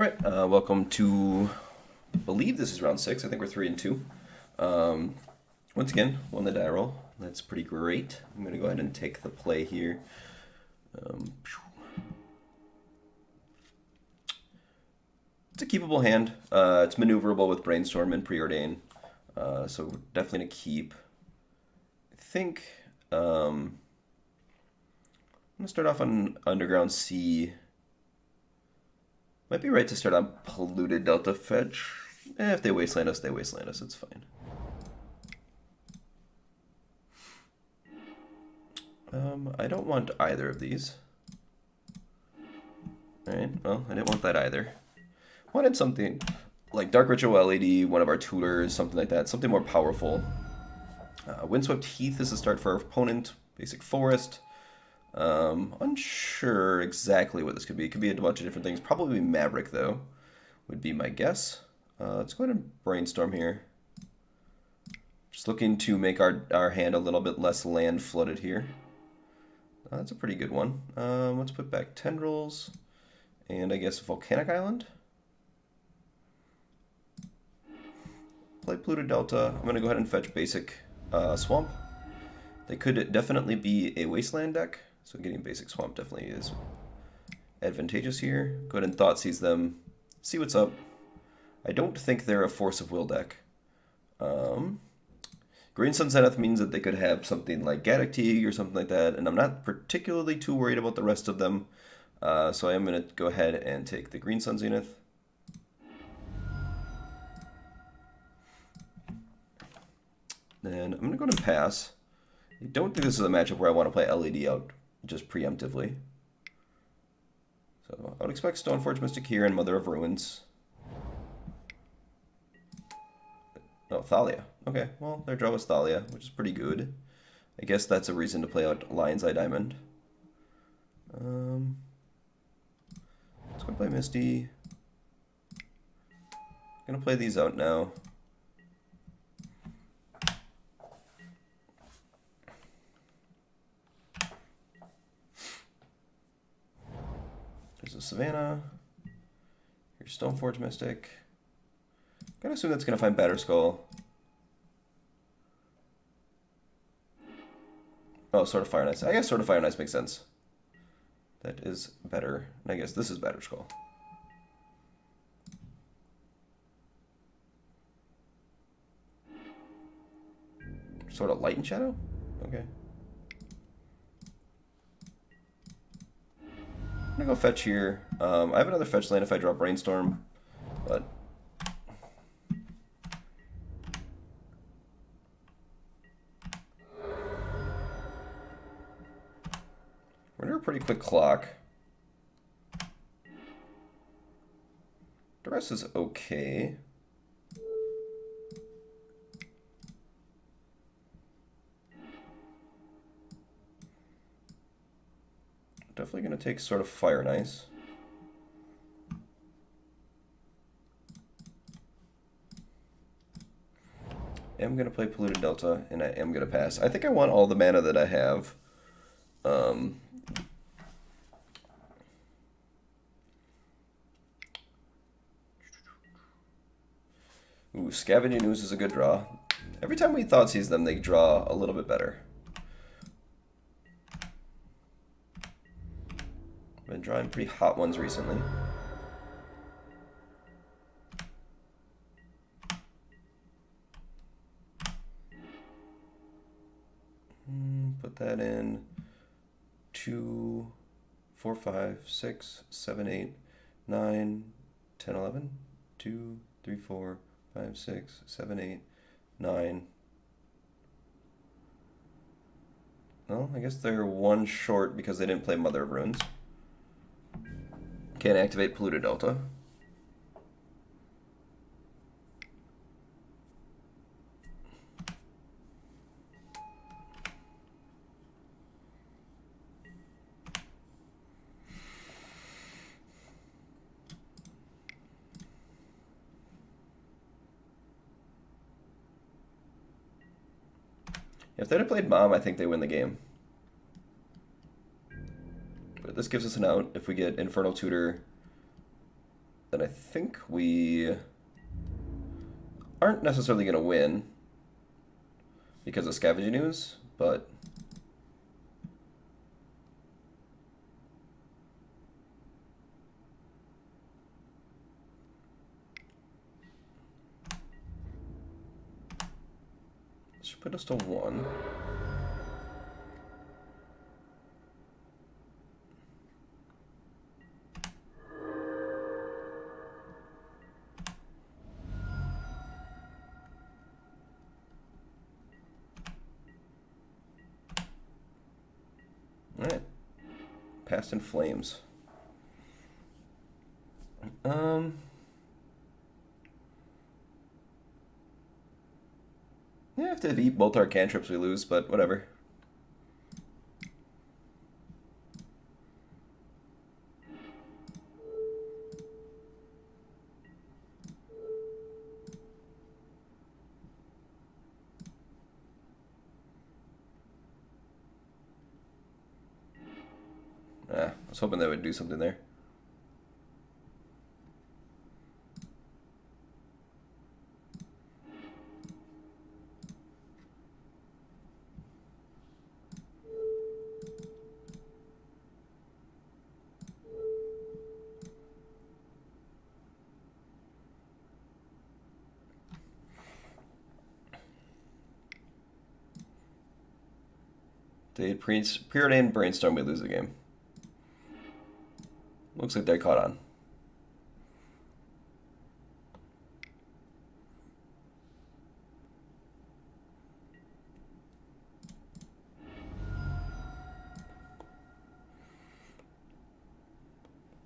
Alright, welcome to, I believe this is round 6. I think we're 3 and 2. Once again, won the die roll. That's pretty great. I'm going to go ahead and take the play here. It's a keepable hand. It's maneuverable with Brainstorm and Preordain. So we're definitely going to keep. I think I'm going to start off on Underground C. Might be right to start on Polluted Delta Fetch. If they wasteland us, they wasteland us. It's fine. I don't want either of these. Alright, well, I didn't want that either. Wanted something like Dark Ritual LED, one of our tutors, something like that. Something more powerful. Windswept Heath is a start for our opponent. Basic Forest. Unsure exactly what this could be. It could be a bunch of different things. Probably Maverick, though, would be my guess. Let's go ahead and brainstorm here. Just looking to make our hand a little bit less land flooded here. That's a pretty good one. Let's put back Tendrils and I guess Volcanic Island. Play Polluted Delta. I'm going to go ahead and fetch basic Swamp. They could definitely be a Wasteland deck. So getting basic Swamp definitely is advantageous here. Go ahead and Thoughtseize them. See what's up. I don't think they're a Force of Will deck. Green Sun Zenith means that they could have something like Gaddock or something like that, and I'm not particularly too worried about the rest of them. So I am going to go ahead and take the Green Sun Zenith. Then I'm going to go ahead and pass. I don't think this is a matchup where I want to play LED out just preemptively. So I would expect Stoneforge Mystic here and Mother of Ruins. Oh, Thalia. Okay, well, their draw was Thalia, which is pretty good. I guess that's a reason to play out Lion's Eye Diamond. Let's go play Misty. I'm going to play these out now. There's a Savannah. Here's Stoneforge Mystic. Gotta assume that's gonna find Batterskull. Oh, Sword of Fire and Ice. I guess Sword of Fire and Ice makes sense. That is better. And I guess this is Batterskull. Sort of Light and Shadow? Okay. I'm gonna go fetch here. I have another fetch land if I draw Brainstorm, but we're under a pretty quick clock. The rest is okay. Definitely going to take Sword of Fire and Ice. I'm going to play Polluted Delta, and I am going to pass. I think I want all the mana that I have. Ooh, Scavenging Ooze is a good draw. Every time we Thoughtseize them, they draw a little bit better. Been drawing pretty hot ones recently. Put that in 2, 4, 5, 6, 7, 8, 9, 10, 11. 2, 3, 4, 5, 6, 7, 8, 9. Well, I guess they're one short because they didn't play Mother of Ruins. Can't activate Polluted Delta. If they'd have played Mom, I think they win the game. But this gives us an out. If we get Infernal Tutor, then I think we aren't necessarily going to win because of Scavenging Ooze, but this should put us to 1. Alright. Past in Flames. Yeah, if they eat both our cantrips, we lose, but whatever. I was hoping they would do something there. They preordained Brainstorm, we lose the game. Looks like they're caught on.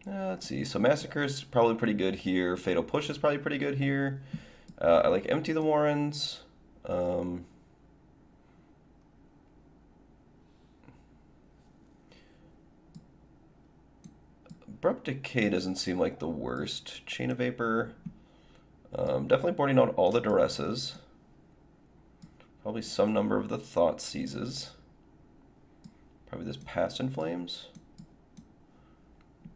Let's see. So Massacre's probably pretty good here. Fatal Push is probably pretty good here. I like Empty the Warrens. Abrupt Decay doesn't seem like the worst. Chain of Vapor. Definitely boarding out all the Duresses. Probably some number of the Thought Seizes. Probably this Past in Flames.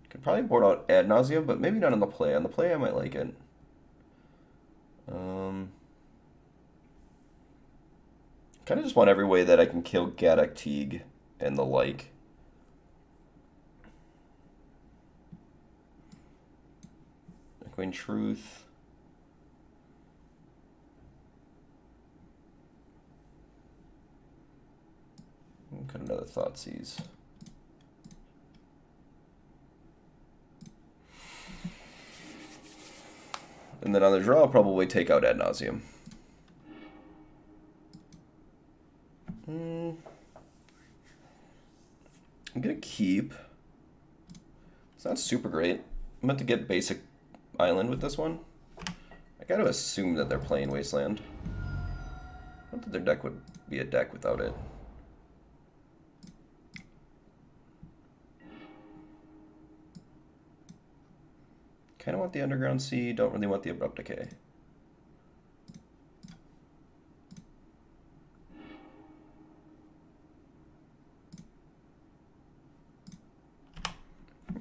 Could probably board out Ad Nauseam, but maybe not on the play. On the play, I might like it. Kind of just want every way that I can kill Gaddock Teague and the like. Echoing Truth. Cut another Thoughtseize. And then on the draw, I'll probably take out Ad Nauseam. I'm gonna keep. It's not super great. I'm meant to get basic island with this one. I gotta assume that they're playing Wasteland. I don't think their deck would be a deck without it. Kind of want the Underground Sea, don't really want the Abrupt Decay.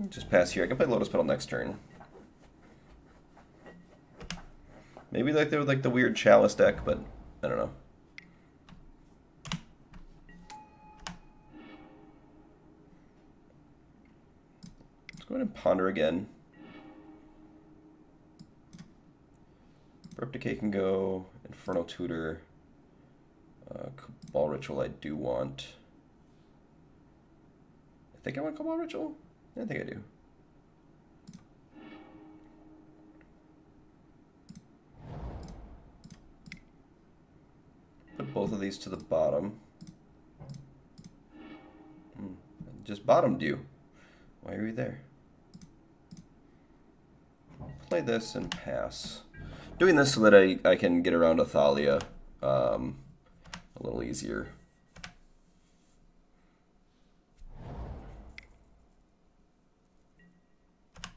Just pass here. I can play Lotus Petal next turn. Maybe like they're like the weird Chalice deck, but I don't know. Let's go ahead and Ponder again. Abrupt Decay can go. Infernal Tutor. Cabal Ritual I do want. I think I want Cabal Ritual? I think I do. Put both of these to the bottom. Just bottomed you. Why are you there? Play this and pass. Doing this so that I can get around Athalia a little easier.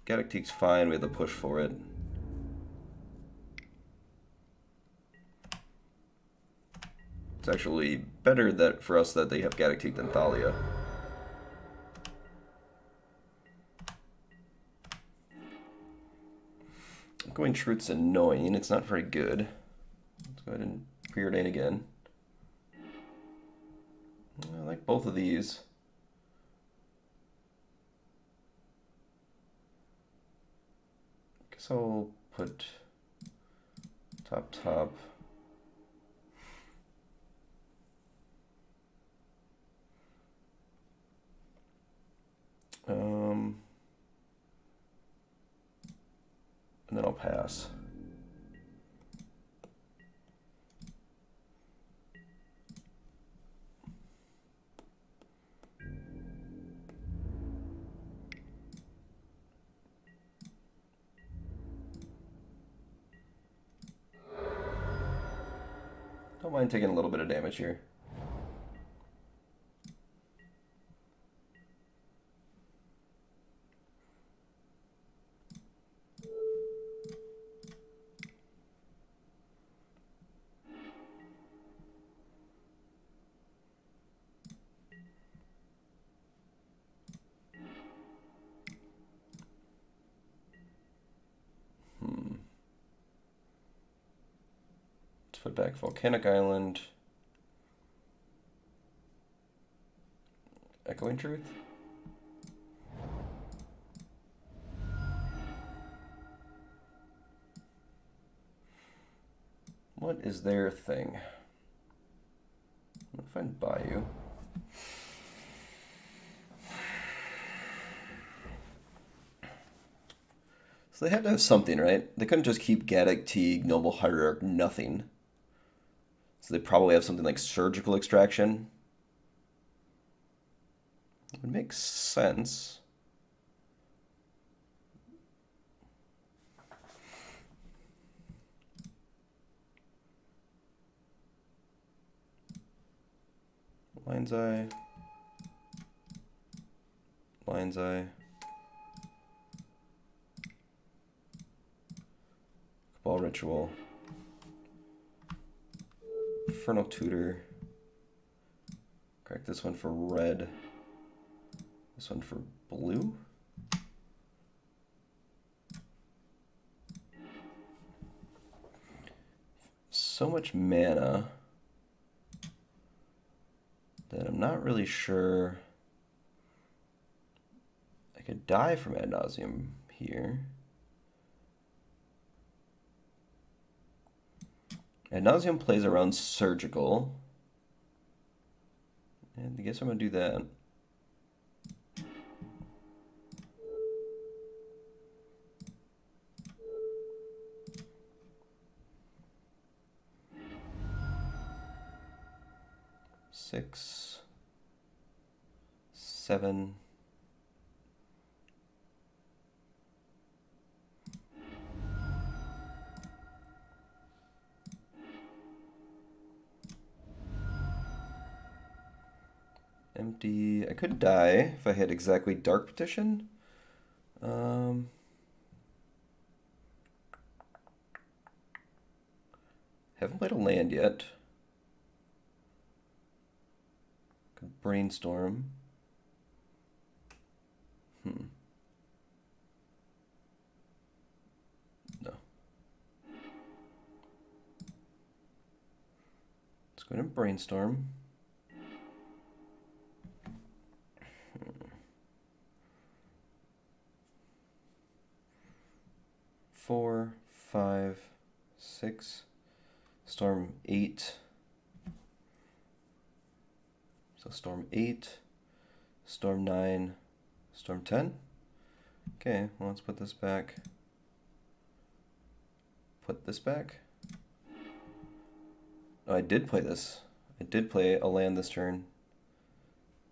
Gaddock Teague's fine, we have to push for it. It's actually better that for us that they have Gaddock Teague than Thalia. Going Truth's annoying. It's not very good. Let's go ahead and preordain again. I like both of these. Guess I'll put top. And then I'll pass. Don't mind taking a little bit of damage here. Let's put back Volcanic Island. Echoing Truth. What is their thing? I'll find Bayou. So they had to have something, right? They couldn't just keep Gaddock, Teague, Noble Hierarch, nothing. So they probably have something like Surgical Extraction. It would make sense. Lion's Eye. Lion's Eye. Cabal Ritual. Infernal Tutor. Crack this one for red. This one for blue. So much mana that I'm not really sure. I could die from Ad Nauseam here. Ad Nauseam plays around Surgical. And I guess I'm going to do that. Six, 7. Empty. I could die if I had exactly Dark Petition. Haven't played a land yet. Could brainstorm. No. Let's go ahead and brainstorm. 4, 5, 6. Storm 8. So Storm 8, Storm 9, Storm 10. Okay, well, let's put this back. Put this back. Oh, I did play this. I did play a land this turn.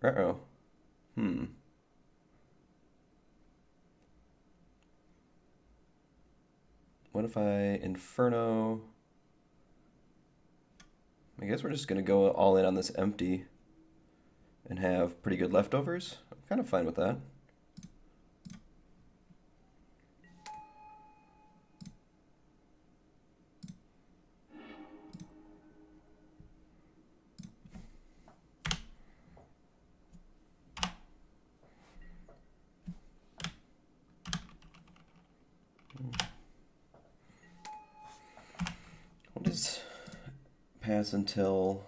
Uh-oh. What if I Inferno? I guess we're just going to go all in on this empty and have pretty good leftovers. I'm kind of fine with that. pass until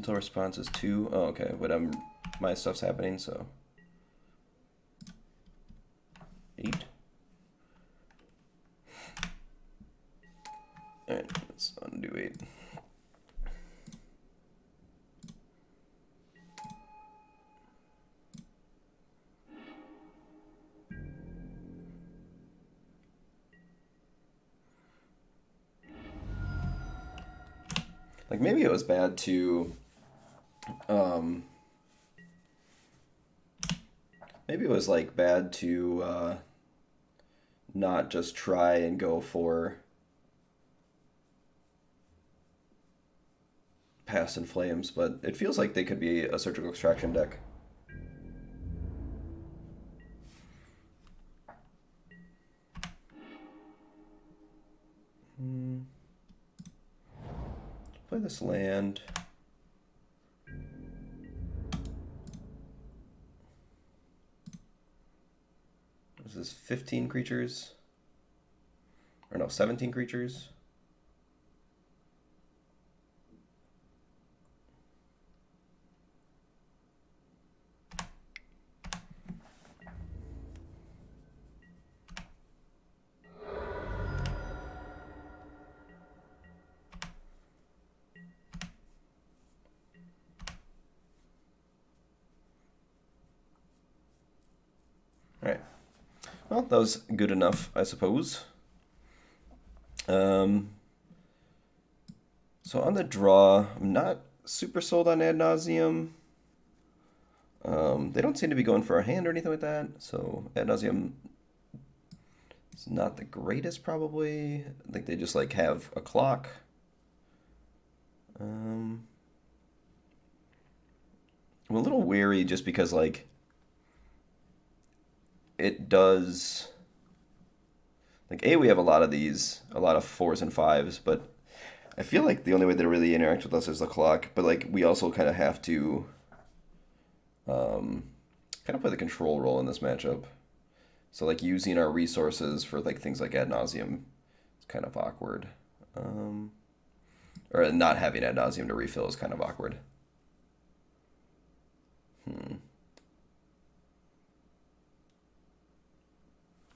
response is 2. Oh, okay, but my stuff's happening, so 8. All right, let's undo 8. Like, maybe it was bad to, maybe it was, like, bad to, not just try and go for Past in Flames, but it feels like they could be a Surgical Extraction deck. Play this land. This is 15 creatures. Or no, 17 creatures. Alright. Well, that was good enough, I suppose. So on the draw, I'm not super sold on Ad Nauseam. They don't seem to be going for a hand or anything like that, so Ad Nauseam is not the greatest, probably. I think they just, like, have a clock. I'm a little wary just because, like, it does, like, we have a lot of these, a lot of 4s and 5s, but I feel like the only way they really interact with us is the clock, but, like, we also kind of have to kind of play the control role in this matchup. So, like, using our resources for, like, things like Ad Nauseam is kind of awkward. Or not having Ad Nauseam to refill is kind of awkward.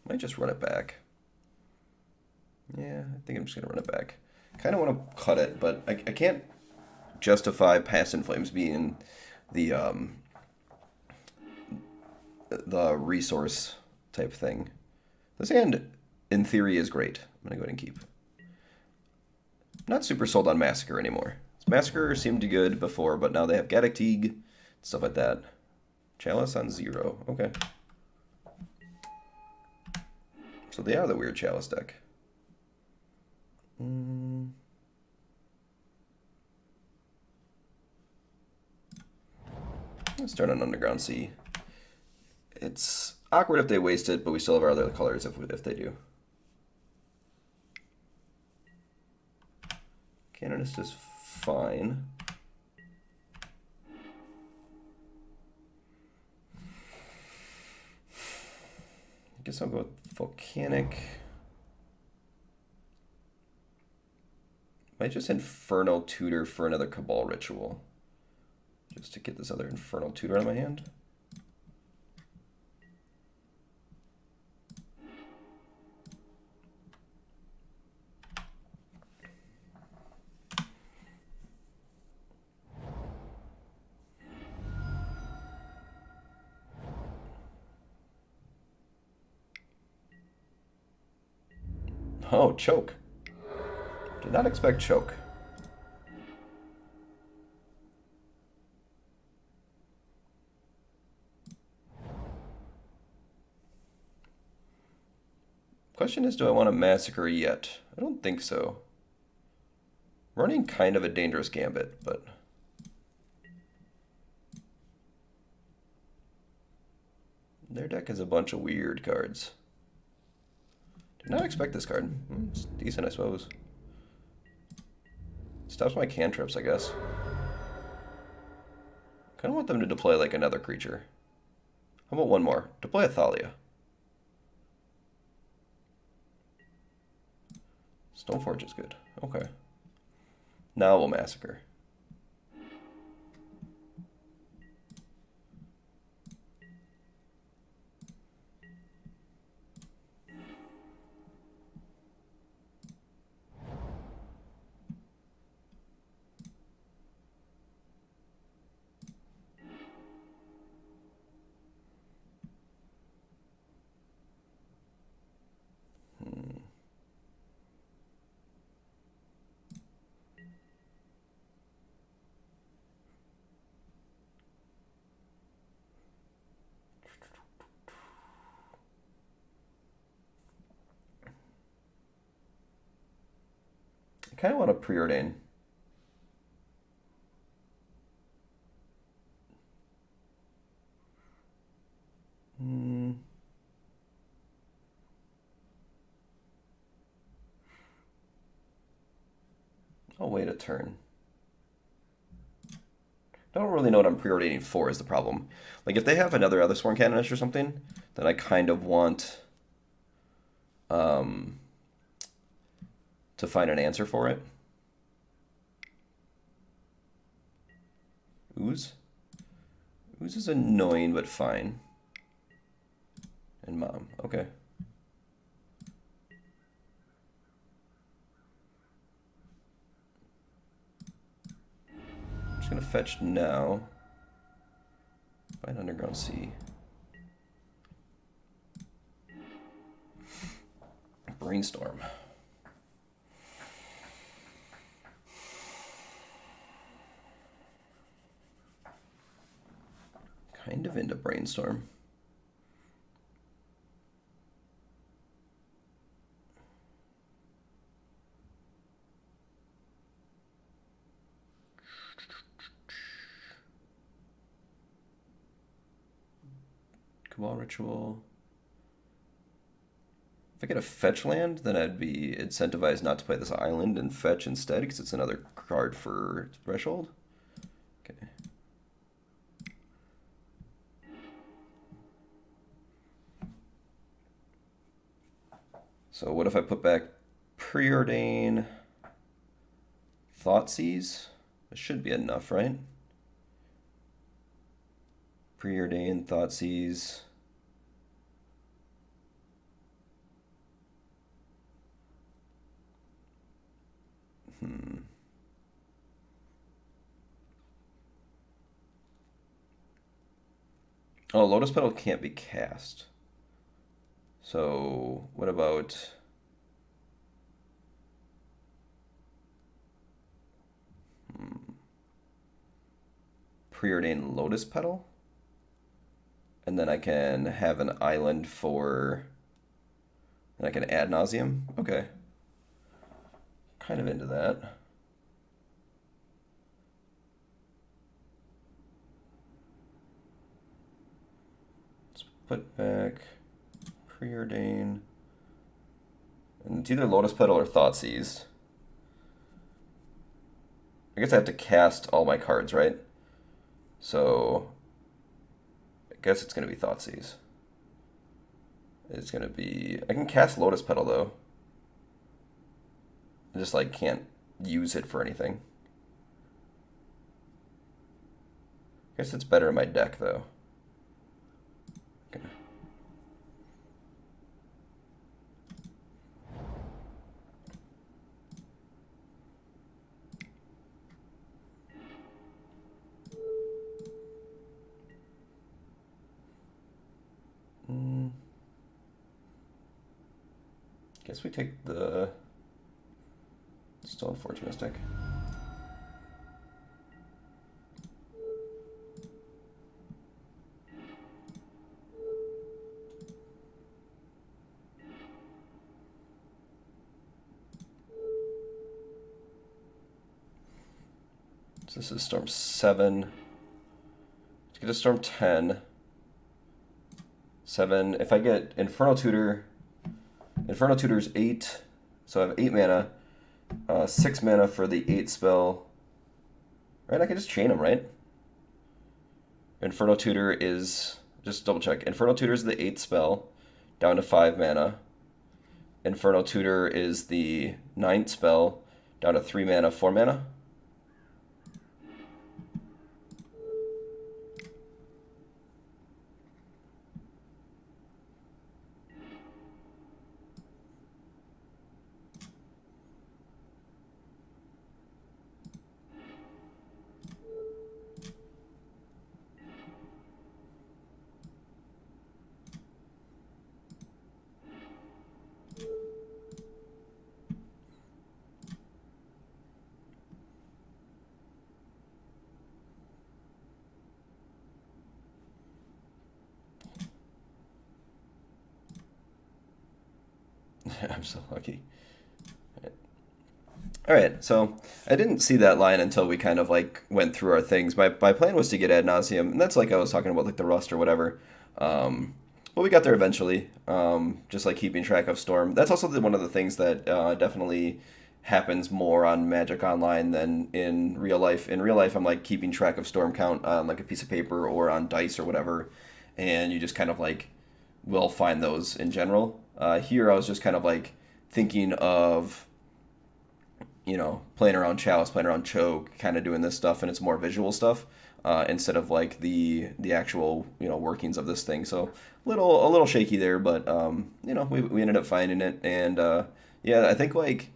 Might just run it back. Yeah, I think I'm just going to run it back. Kind of want to cut it, but I can't justify Past in Flames being the resource type thing. This hand, in theory, is great. I'm going to go ahead and keep. Not super sold on Massacre anymore. Massacre seemed good before, but now they have Gaddock Teague, stuff like that. Chalice on 0. Okay. So they are the weird Chalice deck. Let's start on Underground Sea. It's awkward if they waste it, but we still have our other colors if they do. Canonist is fine. I guess I'll go with Volcanic. Might just Infernal Tutor for another Cabal Ritual. Just to get this other Infernal Tutor out of my hand. Oh, choke. Did not expect choke. Question is, do I want to Massacre yet? I don't think so. Running kind of a dangerous gambit, but... their deck has a bunch of weird cards. Did not expect this card. It's decent, I suppose. Stops my cantrips, I guess. Kind of want them to deploy like another creature. How about one more? Deploy a Thalia. Stoneforge is good. Okay. Now we'll massacre. I kind of want to preordain. I'll wait a turn. Don't really know what I'm preordaining for is the problem. Like if they have another Sworn Canonist or something, then I kind of want to find an answer for it. Ooze? Ooze is annoying, but fine. And Mom, okay. I'm just gonna fetch now. Find Underground Sea. Brainstorm. Kind of into Brainstorm. Cabal Ritual. If I get a fetch land, then I'd be incentivized not to play this island and fetch instead, because it's another card for Threshold. Okay. So what if I put back Preordain, Thoughtseize? It should be enough, right? Preordain, Thoughtseize. Oh, Lotus Petal can't be cast. So what about Preordain Lotus Petal? And then I can have an island for, and I can Ad Nauseam. Okay. Kind of into that. Let's put back Preordain. And it's either Lotus Petal or Thoughtseize. I guess I have to cast all my cards, right? So I guess it's going to be Thoughtseize. It's going to be... I can cast Lotus Petal, though. I just, like, can't use it for anything. I guess it's better in my deck, though. Okay. Guess we take the Stoneforge Mystic. So this is Storm 7. Let's get a Storm 10. 7. If I get Infernal Tutor, Infernal Tutor's 8, so I have 8 mana. 6 mana for the 8 spell. Right, I can just chain them, right? Infernal Tutor is, just double check. Infernal Tutor is the 8 spell, down to 5 mana. Inferno Tutor is the ninth spell, down to 3 mana, 4 mana. I'm so lucky. All right, so I didn't see that line until we kind of like went through our things. My plan was to get ad nauseum, and that's like I was talking about like the rust or whatever. But we got there eventually. Just like keeping track of storm. That's also one of the things that definitely happens more on Magic Online than in real life. In real life, I'm like keeping track of storm count on like a piece of paper or on dice or whatever, and you just kind of like will find those in general. Here, I was just kind of like thinking of playing around Chalice, playing around Choke, kind of doing this stuff, and it's more visual stuff instead of like the actual workings of this thing. So a little shaky there, but we ended up finding it, and yeah, I think like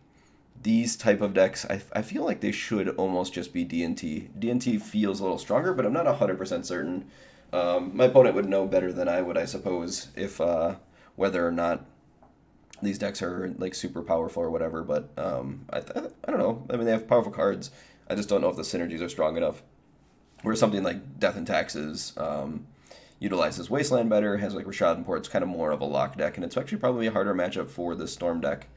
these type of decks, I feel like they should almost just be D&T. D&T feels a little stronger, but I'm not 100% certain. My opponent would know better than I would, I suppose, if whether or not these decks are like super powerful or whatever. But I don't know. I mean, they have powerful cards. I just don't know if the synergies are strong enough. Where something like Death and Taxes utilizes Wasteland better, has like Rashad and Port's kind of more of a lock deck, and it's actually probably a harder matchup for the Storm deck.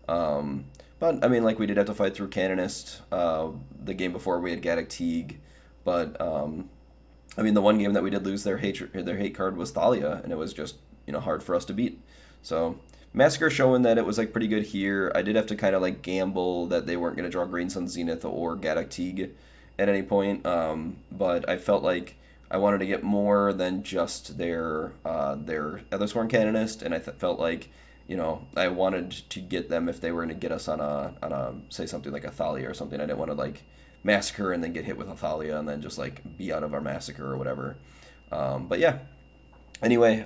But I mean, like we did have to fight through Canonist. The game before we had Gaddock Teague, but I mean, the one game that we did lose their hate card was Thalia, and it was just hard for us to beat. So Massacre showing that it was like pretty good here. I did have to kind of like gamble that they weren't going to draw Green Sun Zenith or Gaddock Teague at any point, but I felt like I wanted to get more than just their other Sworn Canonist, and I felt like I wanted to get them if they were going to get us on a say something like a Thalia or something. I didn't want to like Massacre and then get hit with a Thalia and then just like be out of our Massacre or whatever. But yeah. Anyway,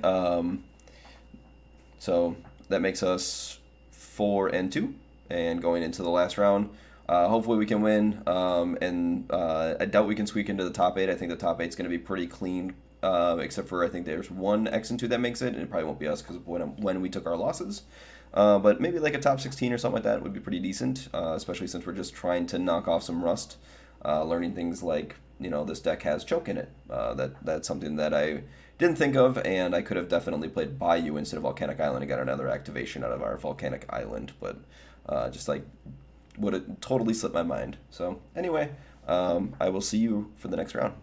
so that makes us 4-2, and going into the last round. Hopefully we can win, and I doubt we can squeak into the top 8. I think the top 8 is going to be pretty clean, except for I think there's one X and 2 that makes it, and it probably won't be us because when we took our losses. But maybe like a top 16 or something like that would be pretty decent, especially since we're just trying to knock off some rust, learning things like this deck has Choke in it. That's something that I didn't think of, and I could have definitely played Bayou instead of Volcanic Island and got another activation out of our Volcanic Island, but just like would have totally slipped my mind. So anyway, I will see you for the next round.